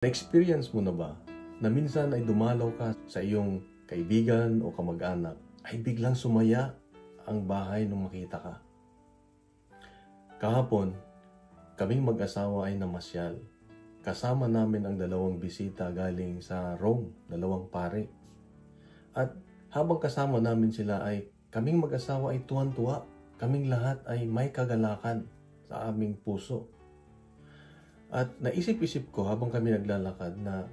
Na-experience mo na ba na minsan ay dumalaw ka sa iyong kaibigan o kamag-anak ay biglang sumaya ang bahay nung makita ka? Kahapon, kaming mag-asawa ay namasyal. Kasama namin ang dalawang bisita galing sa Rome, dalawang pare. At habang kasama namin sila ay kaming mag-asawa ay tuwan-tuwa. Kaming lahat ay may kagalakan sa aming puso. At naisip-isip ko habang kami naglalakad na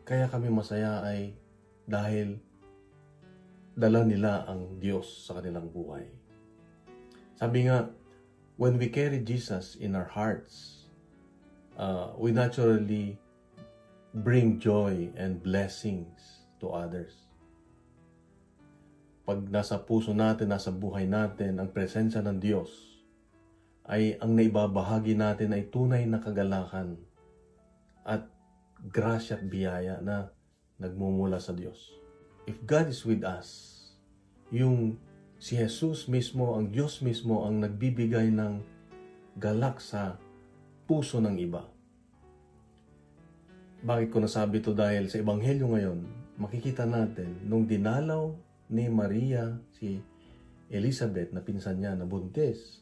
kaya kami masaya ay dahil dala nila ang Diyos sa kanilang buhay. Sabi nga, when we carry Jesus in our hearts, we naturally bring joy and blessings to others. Pag nasa puso natin, nasa buhay natin, ang presensya ng Diyos, ay ang naibabahagi natin ay tunay na kagalakan at grasya at biyaya na nagmumula sa Diyos. If God is with us, yung si Jesus mismo, ang Diyos mismo ang nagbibigay ng galak sa puso ng iba. Bakit ko nasabi ito? Dahil sa Ebanghelyo ngayon, makikita natin nung dinalaw ni Maria si Elizabeth na pinsan niya na buntis.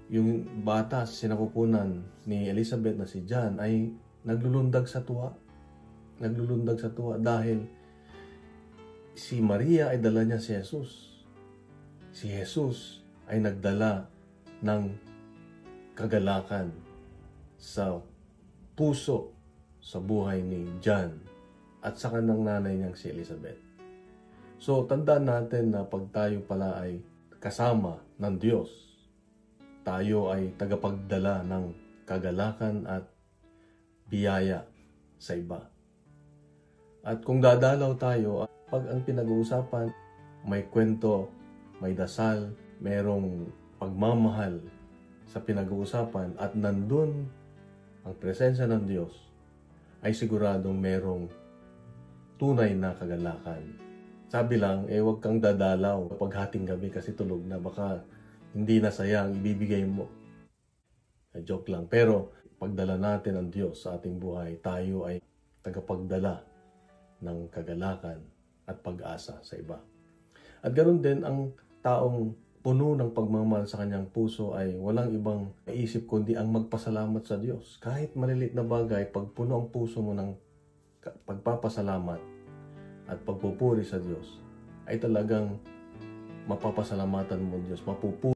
Yung bata sinapupunan ni Elizabeth na si John ay naglulundag sa tuwa. Naglulundag sa tuwa dahil si Maria ay dala niya si Jesus. Si Jesus ay nagdala ng kagalakan sa puso, sa buhay ni John at sa kanang nanay niyang si Elizabeth. So, tandaan natin na pag tayo pala ay kasama ng Diyos, tayo ay tagapagdala ng kagalakan at biyaya sa iba. At kung dadalaw tayo, pag ang pinag-uusapan, may kwento, may dasal, merong pagmamahal sa pinag-uusapan at nandun ang presensya ng Diyos, ay siguradong merong tunay na kagalakan. Sabi lang, huwag kang dadalaw pag hating gabi kasi tulog na, baka hindi na sayang ibibigay mo. Joke lang. Pero pagdala natin ang Diyos sa ating buhay, tayo ay tagapagdala ng kagalakan at pag-asa sa iba. At ganoon din ang taong puno ng pagmamahal sa kanyang puso ay walang ibang naisip kundi ang magpasalamat sa Diyos. Kahit malilit na bagay, pag puno ang puso mo ng pagpapasalamat at pagpupuri sa Diyos, ay talagang mapapasalamatan mo Diyos,